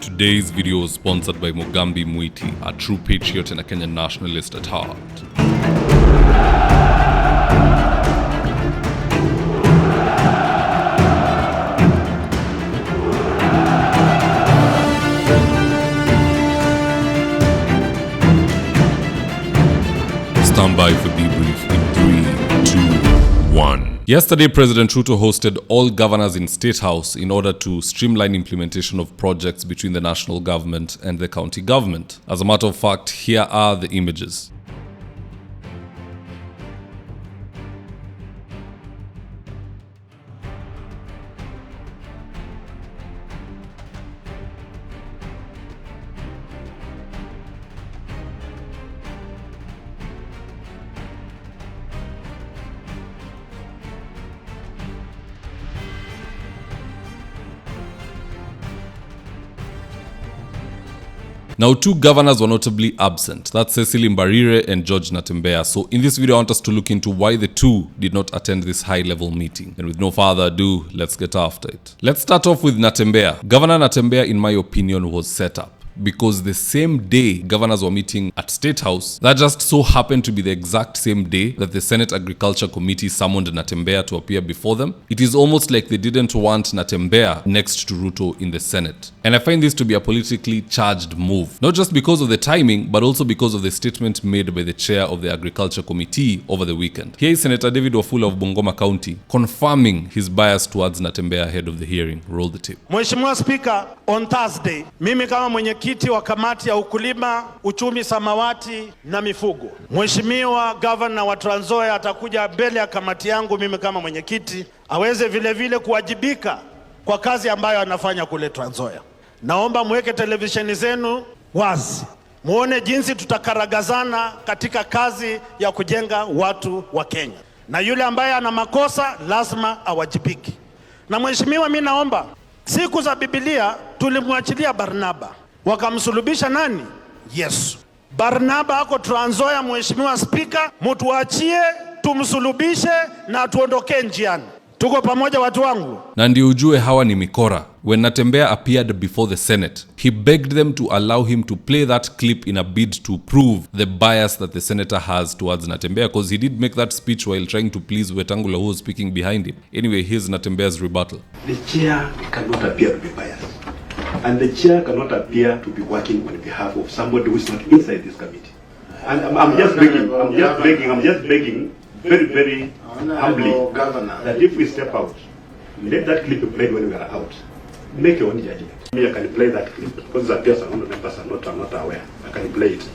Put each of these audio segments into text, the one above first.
Today's video is sponsored by Mugambi Mwiti, a true patriot and a Kenyan nationalist at heart. Stand by for debrief in 3, 2, 1. Yesterday, President Ruto hosted all governors in State House in order to streamline implementation of projects between the national government and the county government. As a matter of fact, here are the images. Now, two governors were notably absent. That's Cecil Mbarire and Natembeya. So in this video, I want us to look into why the two did not attend this high-level meeting. And with no further ado, let's get after it. Let's start off with Natembeya. Governor Natembeya, in my opinion, was set up, because the same day governors were meeting at State House, that just so happened to be the exact same day that the Senate Agriculture Committee summoned Natembeya to appear before them. It is almost like they didn't want Natembeya next to Ruto in the Senate. And I find this to be a politically charged move, not just because of the timing, but also because of the statement made by the chair of the Agriculture Committee over the weekend. Here is Senator Wafula of Bungoma County confirming his bias towards Natembeya ahead of the hearing. Roll the tape. Mheshimiwa Speaker, on Thursday, mimi kama mwenyekiti wa kamati ya ukulima, uchumi samawati na mifugo, Mheshimiwa Governor wa Trans Nzoia atakuja mbele ya kamati yangu mimi kama mwenyekiti, aweze vile kuwajibika kwa kazi ambayo anafanya kule Trans Nzoia. Naomba mweke televisheni zenu wazi, muone jinsi tutakaragazana katika kazi ya kujenga watu wa Kenya, na yule ambaye ana makosa lazima awajibiki. Na mheshimiwa, mimi naomba, siku za Biblia tulimwachilia Barnaba, wakamsulubisha nani? Yesu. Barnaba ako Trans Nzoia, Mheshimiwa Speaker, mutuachie tumsulubishe na tuondokee njiani. Tuko pamoja watu wangu? Na ndio ujue hawa ni mikora. When Natembeya appeared before the Senate, he begged them to allow him to play that clip in a bid to prove the bias that the senator has towards Natembeya, because he did make that speech while trying to please Wetangula, who was speaking behind him. Anyway, here's Natembeya's rebuttal. The chair cannot appear to be biased, and the chair cannot appear to be working on behalf of somebody who is not inside this committee. And I'm just begging very humbly that if we step out, let that clip be played when we are out. Make your own judgment. I can play that clip because it appears some members are not aware. I can play it.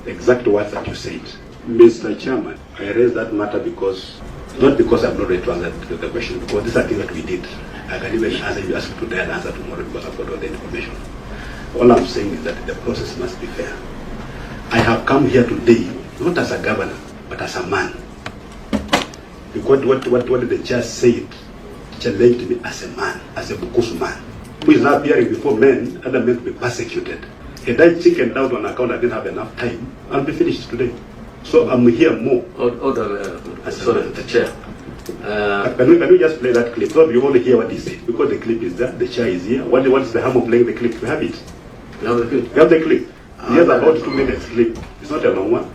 The exact words that you said. Mr. Chairman, I raised that matter because, not because I'm not ready to answer the question, because this is a thing that we did. I can even answer you, ask today and answer tomorrow because I've got all the information. All I'm saying is that the process must be fair. I have come here today, not as a governor, but as a man. Because what did the chair say? Challenged me as a man, as a Bukusu man, who is now appearing before men, other men to be persecuted. Had I chickened out on account I didn't have enough time, I'll be finished today. So I'm here more. Sorry, the chair. Can we just play that clip? So you only hear what he said, because the clip is there, the chair is here. What is the harm of playing the clip? We have it. You have the clip? We have the clip. He has about 2 minutes clip. It's not a long one.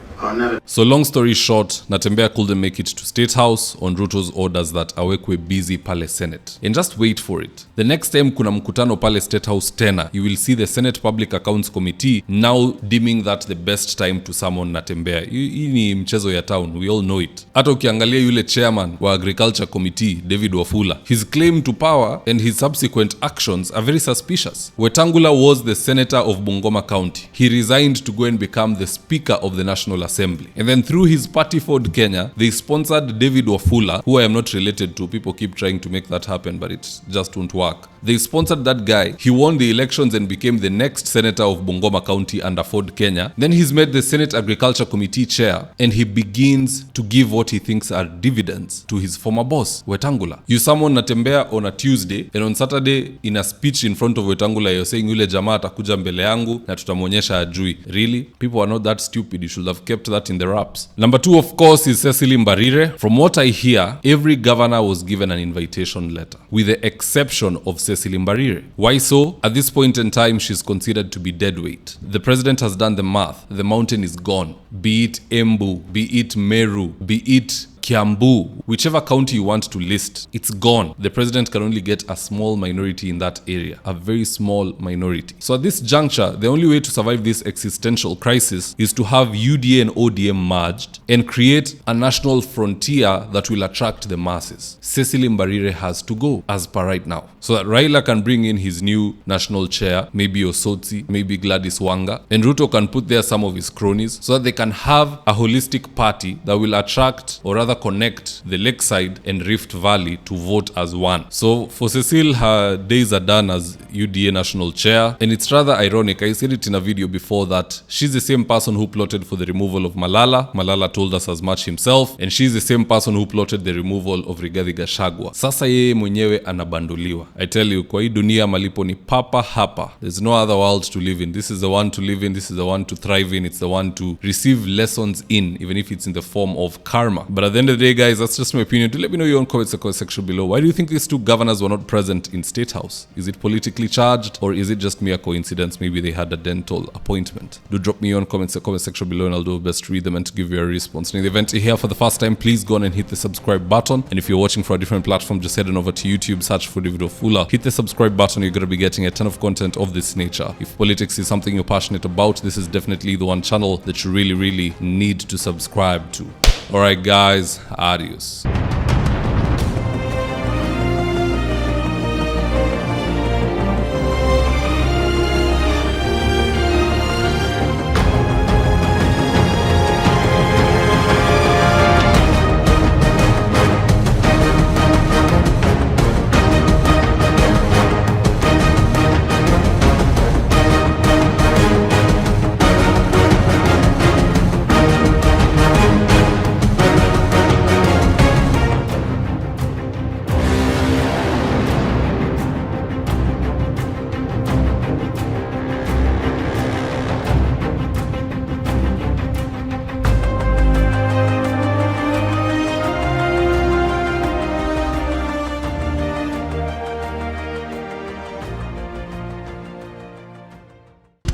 So long story short, Natembeya couldn't make it to State House on Ruto's orders that awekwe busy pale Senate. And just wait for it. The next time kuna mkutano pale State House tena, you will see the Senate Public Accounts Committee now deeming that the best time to summon Natembeya. Hii ni mchezo ya town, we all know it. Hata ukiangalia yule chairman wa Agriculture Committee, Wafula, his claim to power and his subsequent actions are very suspicious. Wetangula was the senator of Bungoma County. He resigned to go and become the Speaker of the National Assembly. And then through his party Ford Kenya, they sponsored Wafula, who I am not related to. People keep trying to make that happen, but it just won't work. They sponsored that guy. He won the elections and became the next senator of Bungoma County under Ford Kenya. Then he's made the Senate Agriculture Committee chair, and he begins to give what he thinks are dividends to his former boss, Wetangula. You summon Natembeya on a Tuesday, and on Saturday, in a speech in front of Wetangula, you're saying yule jamaa atakuja mbele yangu na tutamwonyesha ajui. Really? People are not that stupid. You should have kept kept that in the wraps. Number 2, of course, is Cecil Mbarire. From what I hear, every governor was given an invitation letter, with the exception of Cecil Mbarire. Why so? At this point in time, she's considered to be dead weight. The president has done the math. The mountain is gone. Be it Embu, be it Meru, be it Kiambu, whichever county you want to list, it's gone. The president can only get a small minority in that area, a very small minority. So at this juncture, the only way to survive this existential crisis is to have UDA and ODM merged and create a national frontier that will attract the masses. Cecil Mbarire has to go, as per right now, so that Raila can bring in his new national chair, maybe Osotsi, maybe Gladys Wanga, and Ruto can put there some of his cronies, so that they can have a holistic party that will attract, or rather connect, the Lakeside and Rift Valley to vote as one. So for Cecil, her days are done as UDA national chair, and it's rather ironic. I said it in a video before that she's the same person who plotted for the removal of Malala. Malala told us as much himself, and she's the same person who plotted the removal of Rigathi Gachagua. Sasa yeye mwenyewe anabanduliwa. I tell you, kwa hii dunia malipo ni papa hapa. There's no other world to live in. This is the one to live in. This is the one to thrive in. It's the one to receive lessons in, even if it's in the form of karma. But at the end of the day, guys, that's just my opinion. Do let me know your own comments in the comment section below. Why do you think these two governors were not present in State House? Is it politically charged, or is it just mere coincidence? Maybe they had a dental appointment. Do drop me your own comments in the comment section below, and I'll do my best to read them and to give you a response. And in the event you're here for the first time, please go on and hit the subscribe button. And if you're watching for a different platform, just head on over to YouTube, search for David Wafula. Hit the subscribe button. You're going to be getting a ton of content of this nature. If politics is something you're passionate about, this is definitely the one channel that you really need to subscribe to. Alright guys, adios.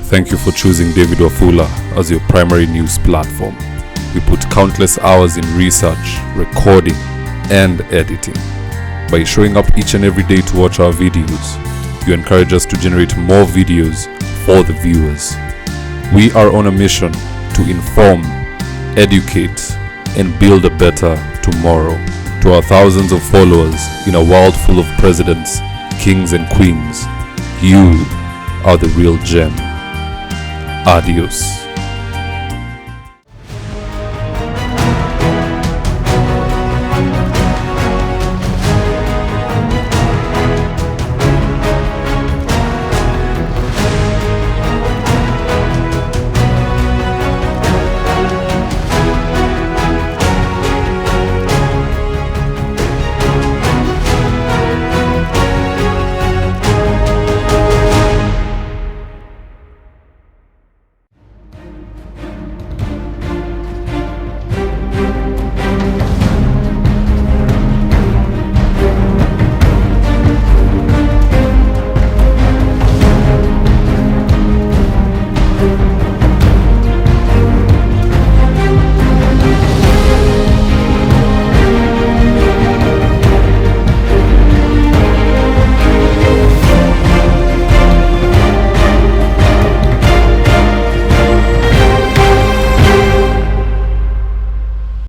Thank you for choosing David Wafula as your primary news platform. We put countless hours in research, recording, and editing. By showing up each and every day to watch our videos, you encourage us to generate more videos for the viewers. We are on a mission to inform, educate, and build a better tomorrow. To our thousands of followers in a world full of presidents, kings, and queens, you are the real gem. Adios.